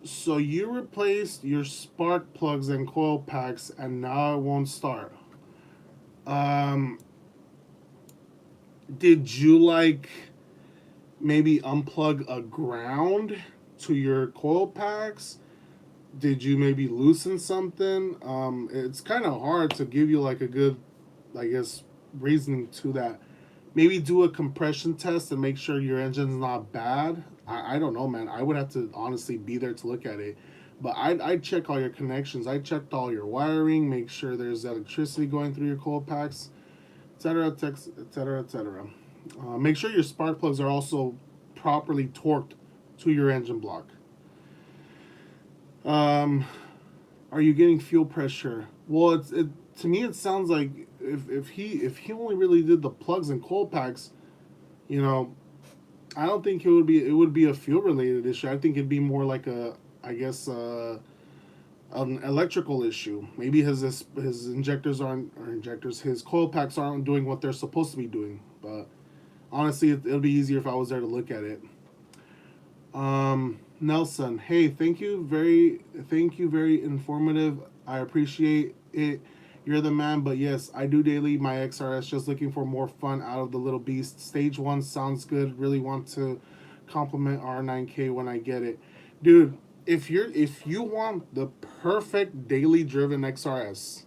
So you replaced your spark plugs and coil packs, and now it won't start. Did you like maybe unplug a ground to your coil packs? Did you maybe loosen something? It's kind of hard to give you like a good, I guess, reasoning to that. Maybe do a compression test and make sure your engine's not bad. I don't know, man. I would have to honestly be there to look at it. But I'd check all your connections. I checked all your wiring, make sure there's electricity going through your coil packs, etc., etc., etc. Make sure your spark plugs are also properly torqued to your engine block. Are you getting fuel pressure? Well, to me it sounds like if he only really did the plugs and coil packs, you know, I don't think it would be a fuel related issue. I think it'd be more like a, I guess, an electrical issue. Maybe his injectors his coil packs aren't doing what they're supposed to be doing. But honestly, it'll be easier if I was there to look at it. Nelson, hey, thank you, very informative. I appreciate it. You're the man, but yes, I do daily my XRS, just looking for more fun out of the little beast. Stage 1 sounds good. Really want to compliment R9K when I get it. Dude, if you want the perfect daily driven XRS,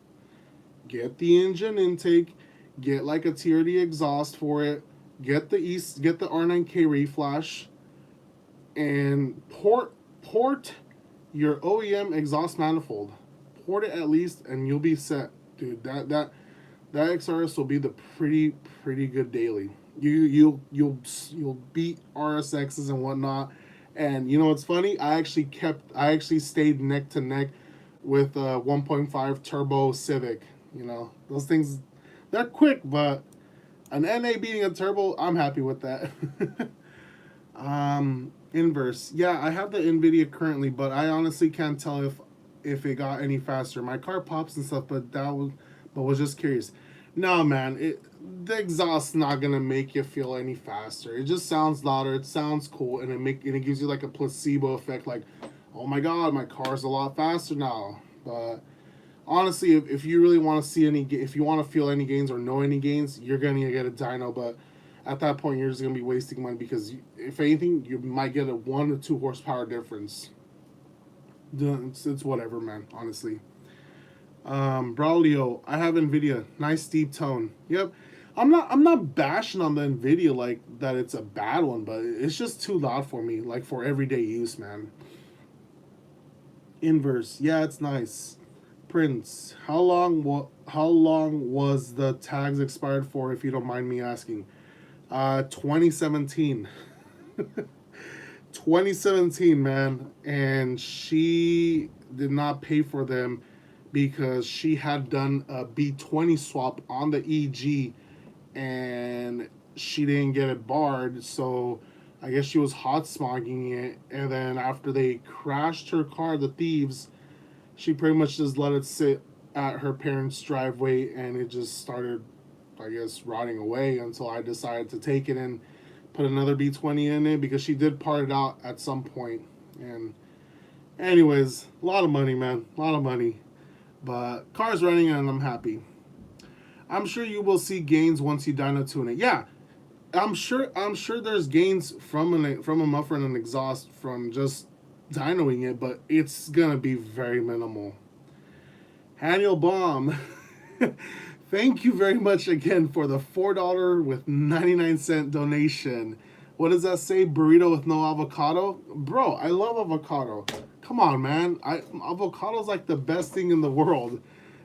get the engine intake, get like a TRD exhaust for it, get the R9K reflash, and port your OEM exhaust manifold. Port it at least, and you'll be set, dude. That XRS will be the pretty good daily. You'll beat RSXs and whatnot. And you know what's funny? I actually stayed neck to neck with a 1.5 turbo Civic. You know, those things, they're quick, but an NA beating a turbo, I'm happy with that. Inverse. Yeah, I have the NVIDIA currently, but I honestly can't tell if it got any faster. My car pops and stuff, but was just curious. No, man, the exhaust's not gonna make you feel any faster. It just sounds louder. It sounds cool, and it gives you like a placebo effect. Like, oh my god, my car's a lot faster now. But honestly, if you really want to if you want to feel any gains or know any gains, you're gonna get a dyno. But at that point, you're just gonna be wasting money because if anything, you might get a 1 to 2 horsepower difference. It's whatever, man. Honestly. Braulio, I have NVIDIA. Nice deep tone. Yep. I'm not bashing on the NVIDIA like that it's a bad one, but it's just too loud for me, like for everyday use, man. Inverse. Yeah, it's nice. Prince, how long was the tags expired for, if you don't mind me asking? 2017. 2017, man. And she did not pay for them because she had done a B20 swap on the EG and she didn't get it barred, so I guess she was hot smogging it, and then after they crashed her car, the thieves, she pretty much just let it sit at her parents' driveway, and it just started, I guess, rotting away until I decided to take it and put another B20 in it because she did part it out at some point. And anyways, a lot of money, man, a lot of money. But car's running and I'm happy. I'm sure you will see gains once you dyno tune it. Yeah, I'm sure. I'm sure there's gains from a muffler and an exhaust from just dynoing it, but it's gonna be very minimal. Haniel Bomb, thank you very much again for the $4 with 99 cent donation. What does that say? Burrito with no avocado, bro. I love avocado. Come on, man. Avocado's like the best thing in the world.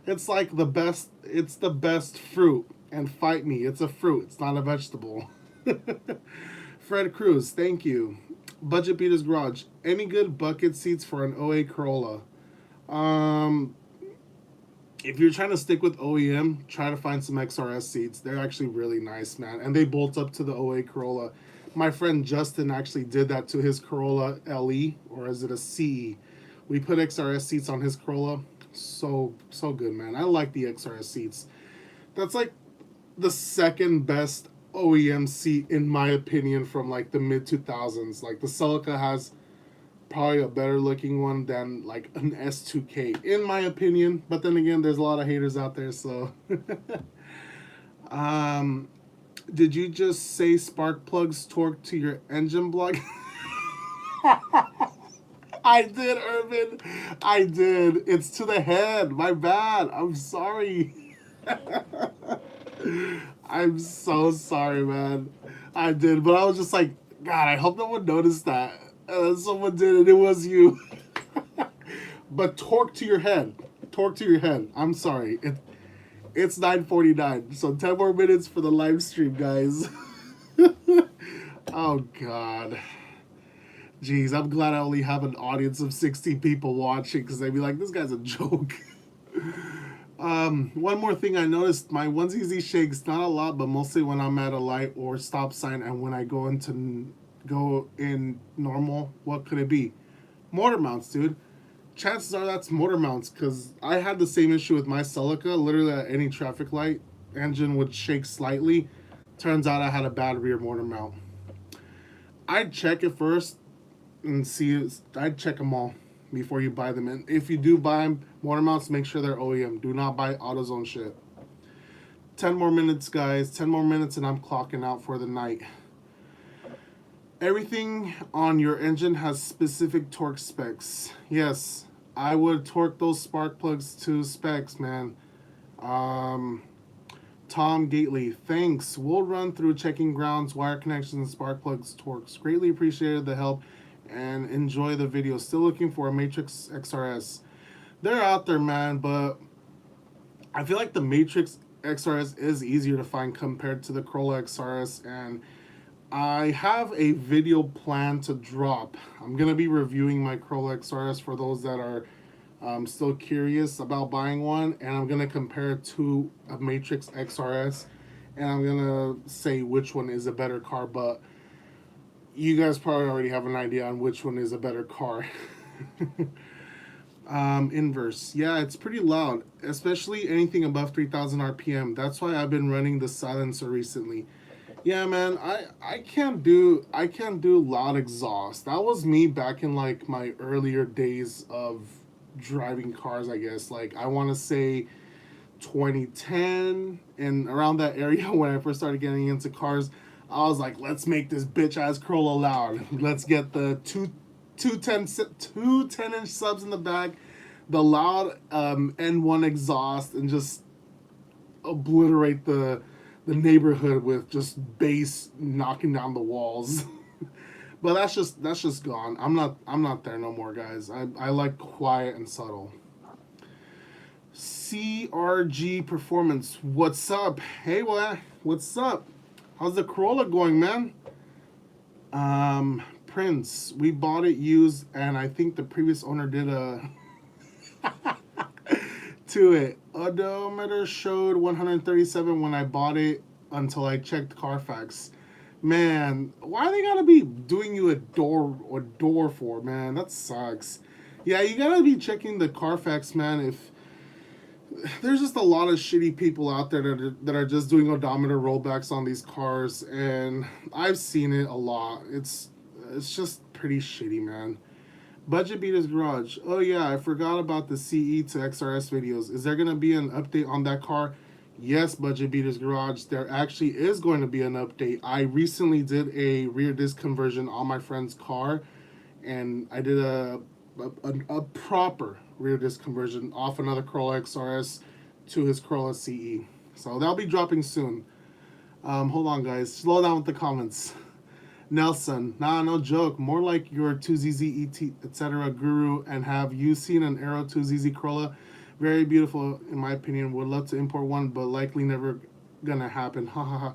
It's like the best. It's the best fruit. And fight me, it's a fruit. It's not a vegetable. Fred Cruz, thank you. Budget Beaters Garage. Any good bucket seats for an OA Corolla? Um, if you're trying to stick with OEM, try to find some XRS seats. They're actually really nice, man. And they bolt up to the OA Corolla. My friend Justin actually did that to his Corolla LE, or is it a CE? We put XRS seats on his Corolla. So good, man. I like the XRS seats. That's like the second best OEM seat in my opinion from like the mid 2000s. Like the Celica has probably a better looking one than like an S2K in my opinion, but then again there's a lot of haters out there, so did you just say spark plugs torque to your engine block? I did, Irvin. I did. It's to the head. My bad. I'm sorry. I'm so sorry, man. I did, but I was just like, God, I hope no one noticed that. Someone did, and it was you. But torque to your head. Torque to your head. I'm sorry. It's 9:49, so 10 more minutes for the live stream, guys. Oh, God. Jeez, I'm glad I only have an audience of 60 people watching, because they'd be like, this guy's a joke. One more thing I noticed, my onesie shakes not a lot, but mostly when I'm at a light or stop sign, and when I go in normal. What could it be? Motor mounts, dude. Chances are that's motor mounts, because I had the same issue with my Celica. Literally at any traffic light, engine would shake slightly. Turns out I had a bad rear motor mount. I'd check it first and see. I'd check them all before you buy them. And if you do buy motor mounts, make sure they're OEM. Do not buy AutoZone shit. 10 more minutes, guys. 10 more minutes and I'm clocking out for the night. Everything on your engine has specific torque specs. Yes, I would torque those spark plugs to specs, man. Tom Gately, thanks. We'll run through checking grounds, wire connections, spark plugs, torques. Greatly appreciated the help and enjoy the video. Still looking for a Matrix XRS. They're out there, man, but I feel like the Matrix XRS is easier to find compared to the Corolla XRS, and I have a video plan to drop. I'm going to be reviewing my Corolla XRS for those that are still curious about buying one, and I'm going to compare it to a Matrix XRS, and I'm going to say which one is a better car, but you guys probably already have an idea on which one is a better car. Inverse. Yeah, it's pretty loud, especially anything above 3,000 RPM. That's why I've been running the silencer recently. Yeah, man, I can't do loud exhaust. That was me back in like my earlier days of driving cars, I guess. Like I want to say 2010 and around that area when I first started getting into cars. I was like, let's make this bitch ass Corolla loud. Let's get the two 10-inch subs in the back, the loud N1 exhaust, and just obliterate the neighborhood with just bass knocking down the walls. But that's just gone. I'm not there no more, guys. I like quiet and subtle. CRG Performance, what's up? Hey, what's up? How's the Corolla going, man? Prince, we bought it used, and I think the previous owner did a to it. Odometer showed 137 when I bought it until I checked Carfax. Man, why they gotta be doing you a door for, man? That sucks. Yeah, you gotta be checking the Carfax, man. If there's just a lot of shitty people out there that are just doing odometer rollbacks on these cars, and I've seen it a lot. It's just pretty shitty, man. Budget Beaters Garage. Oh yeah, I forgot about the CE to XRS videos. Is there gonna be an update on that car? Yes, Budget Beaters Garage. There actually is going to be an update. I recently did a rear disc conversion on my friend's car, and I did a proper rear disc conversion off another Corolla XRS to his Corolla CE. So that'll be dropping soon. Hold on, guys. Slow down with the comments. Nelson, nah, no joke. More like your 2ZZ ET, etc. guru. And have you seen an Aero 2ZZ Corolla? Very beautiful, in my opinion. Would love to import one, but likely never gonna happen. Ha ha ha.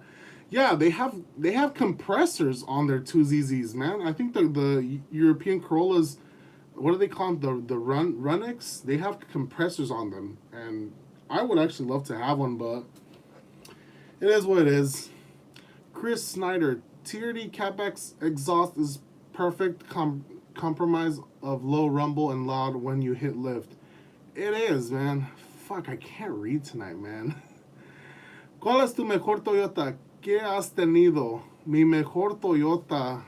Yeah, they have compressors on their 2ZZs, man. I think the European Corollas, what do they call them? The Runix? They have compressors on them, and I would actually love to have one, but it is what it is. Chris Snyder, TRD Catback's exhaust is perfect compromise of low rumble and loud when you hit lift. It is, man. Fuck, I can't read tonight, man. ¿Cuál es tu mejor Toyota? ¿Qué has tenido? Mi mejor Toyota.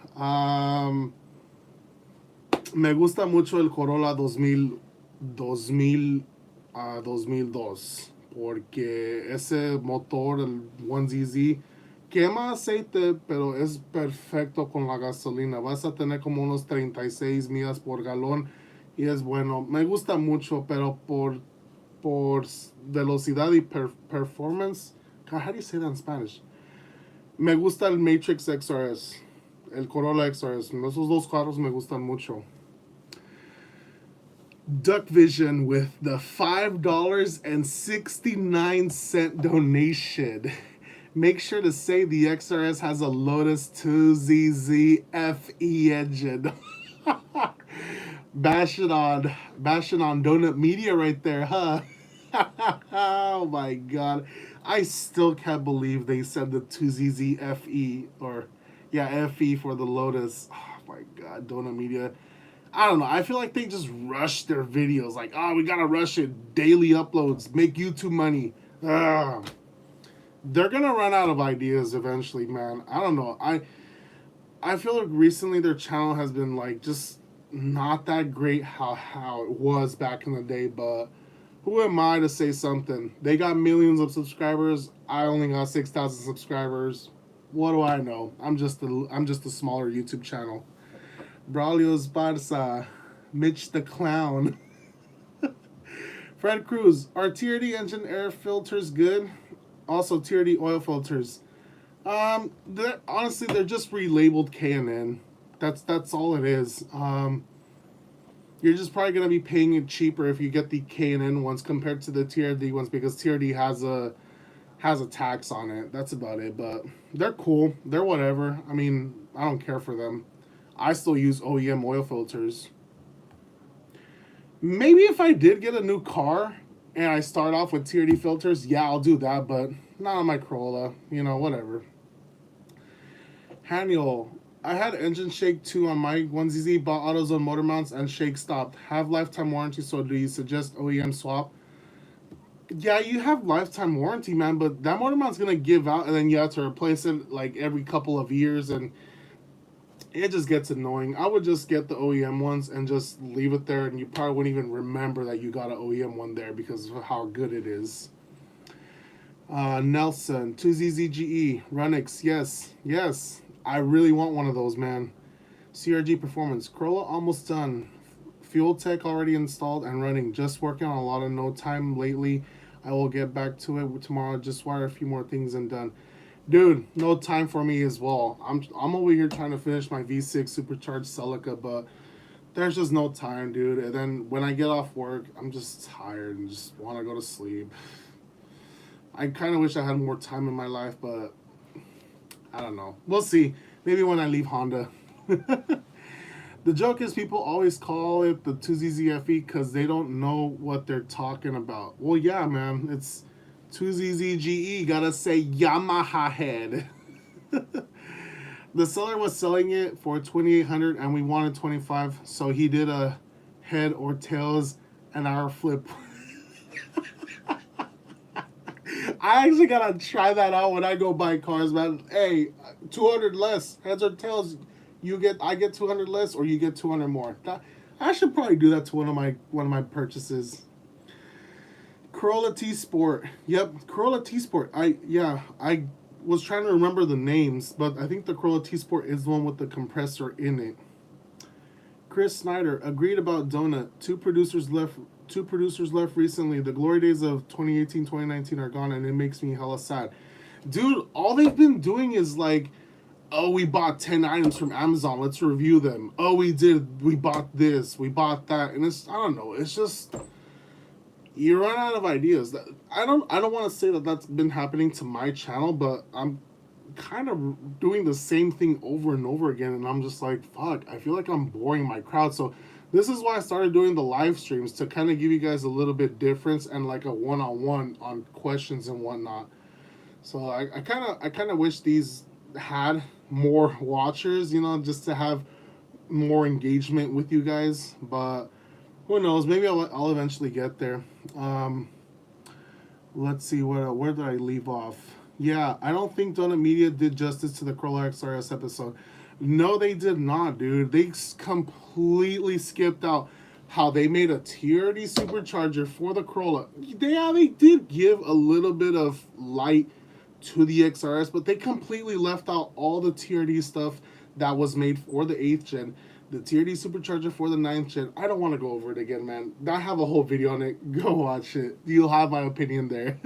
Me gusta mucho el Corolla 2002. Porque ese motor, el 1ZZ, quema aceite, pero es perfecto con la gasolina. Vas a tener como unos 36 millas por galón y es bueno. Me gusta mucho, pero por velocidad y performance. God, how do you say that in Spanish? Me gusta el Matrix XRS, el Corolla XRS. Esos dos carros me gustan mucho. Duck Vision with the $5.69 donation. Make sure to say the XRS has a Lotus 2ZZ FE engine. Bashing on Donut Media right there, huh? Oh my god. I still can't believe they said the 2ZZ FE, or yeah, FE for the Lotus. Oh my god, Donut Media. I don't know. I feel like they just rush their videos. Like, oh, we gotta rush it. Daily uploads. Make YouTube money. Ugh. They're gonna run out of ideas eventually, man. I don't know. I feel like recently their channel has been like just not that great how it was back in the day, but who am I to say something? They got millions of subscribers. I only got 6,000 subscribers. What do I know? I'm just a smaller YouTube channel. Braulio's Barça, Mitch the Clown. Fred Cruz, are TRD engine air filters good? Also TRD oil filters. Honestly, they're just relabeled K&N. That's all it is. You're just probably gonna be paying it cheaper if you get the K&N ones compared to the TRD ones, because TRD has a tax on it. That's about it. But they're cool. They're whatever. I mean, I don't care for them. I still use OEM oil filters. Maybe if I did get a new car and I start off with TRD filters, yeah, I'll do that, but not on my Corolla. You know, whatever. Haniel, I had engine shake too on my 1ZZ, bought AutoZone motor mounts, and shake stopped. Have lifetime warranty, so do you suggest OEM swap? Yeah, you have lifetime warranty, man, but that motor mount's going to give out, and then you have to replace it like every couple of years, and it just gets annoying. I would just get the OEM ones and just leave it there, and you probably wouldn't even remember that you got an OEM one there because of how good it is. Nelson, 2ZZGE, Runix, yes. I really want one of those, man. CRG Performance, Corolla almost done. Fuel Tech already installed and running. Just working on a lot of no time lately. I will get back to it tomorrow. Just wire a few more things and done. Dude, no time for me as well. I'm over here trying to finish my V6 supercharged Celica, but there's just no time, dude. And then when I get off work, I'm just tired and just want to go to sleep. I kind of wish I had more time in my life, but I don't know. We'll see. Maybe when I leave Honda. The joke is people always call it the 2ZZFE because they don't know what they're talking about. Well, yeah, man. It's 2ZZGE. Gotta say Yamaha head. The seller was selling it for $2,800 and we wanted $25, so he did a head or tails and our flip. I actually gotta try that out when I go buy cars, man. Hey, 200 less, heads or tails, I get 200 less, or you get 200 more. I should probably do that to one of my purchases. Corolla T Sport. Yep, Corolla T Sport. I was trying to remember the names, but I think the Corolla T Sport is the one with the compressor in it. Chris Snyder agreed about Donut. Two producers left recently. The glory days of 2018, 2019 are gone, and it makes me hella sad. Dude, all they've been doing is like, oh, we bought 10 items from Amazon. Let's review them. Oh, we bought this. We bought that. And I don't know. It's just, you run out of ideas. I don't want to say that that's been happening to my channel, but I'm kind of doing the same thing over and over again, and I'm just like, fuck, I feel like I'm boring my crowd. So this is why I started doing the live streams, to kind of give you guys a little bit difference and like a one-on-one on questions and whatnot. So I kind of wish these had more watchers, just to have more engagement with you guys. But who knows? Maybe I'll eventually get there. Let's see, where did I leave off? Yeah, I don't think Donut Media did justice to the Corolla XRS episode. No, they did not, dude. They completely skipped out how they made a TRD supercharger for the Corolla. They did give a little bit of light to the XRS, but they completely left out all the TRD stuff that was made for the 8th gen. The TRD supercharger for the 9th gen. I don't want to go over it again, man. I have a whole video on it. Go watch it. You'll have my opinion there.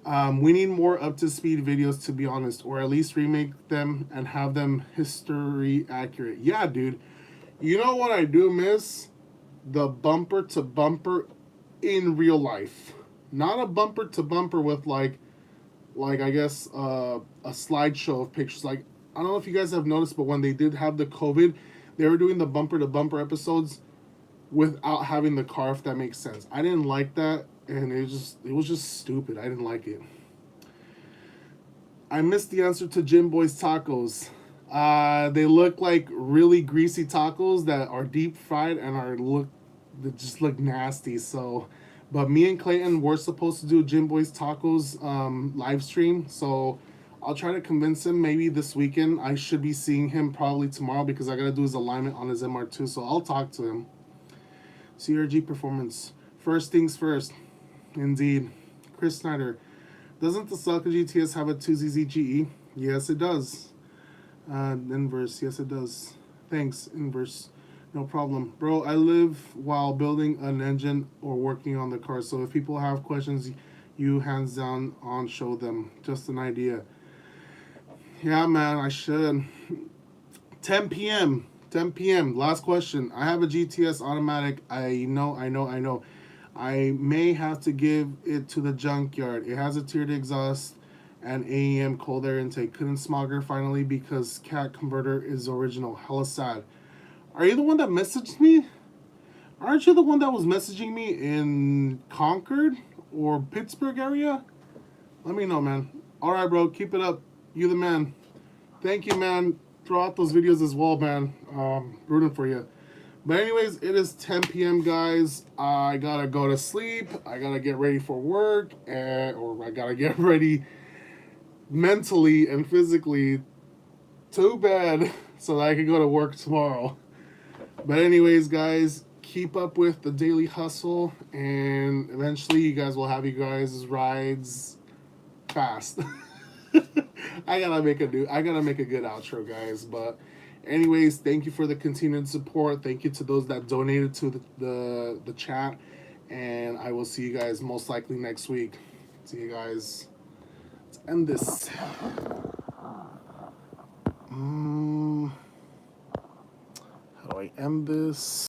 We need more up-to-speed videos, to be honest, or at least remake them and have them history accurate. Yeah, dude. You know what I do miss? The bumper-to-bumper in real life. Not a bumper-to-bumper with, like I guess, a slideshow of pictures. Like, I don't know if you guys have noticed, but when they did have the COVID, they were doing the bumper-to-bumper episodes without having the car, if that makes sense. I didn't like that. And it was just stupid. I didn't like it. I missed the answer to Jim Boy's tacos. They look like really greasy tacos that are deep fried and they just look nasty. So, but me and Clayton were supposed to do Jim Boy's tacos live stream. So I'll try to convince him maybe this weekend. I should be seeing him probably tomorrow because I gotta do his alignment on his MR2. So I'll talk to him. CRG performance. First things first. Indeed. Chris Snyder. Doesn't the Celica GTS have a 2ZZ GE? Yes, it does. Inverse. Yes, it does. Thanks, Inverse. No problem. Bro, I live while building an engine or working on the car, so if people have questions, you hands down on show them. Just an idea. Yeah, man, I should. 10 p.m. 10 p.m. Last question. I have a GTS automatic. I know. I may have to give it to the junkyard. It has a tiered exhaust and AEM cold air intake. Couldn't smogger finally because cat converter is original. Hella sad. Are you the one that messaged me? Aren't you the one that was messaging me in Concord or Pittsburgh area? Let me know, man. All right, bro. Keep it up. You the man. Thank you, man. Throw out those videos as well, man. Rooting for you. But anyways, it is 10 p.m., guys. I gotta go to sleep. I gotta get ready for work, or I gotta get ready mentally and physically to bed so that I can go to work tomorrow. But anyways, guys, keep up with the daily hustle, and eventually you guys will have you guys' rides fast. I gotta make a good outro, guys. But anyways, thank you for the continued support. Thank you to those that donated to the chat, and I will see you guys most likely next week. See you guys. Let's end this. How do I end this?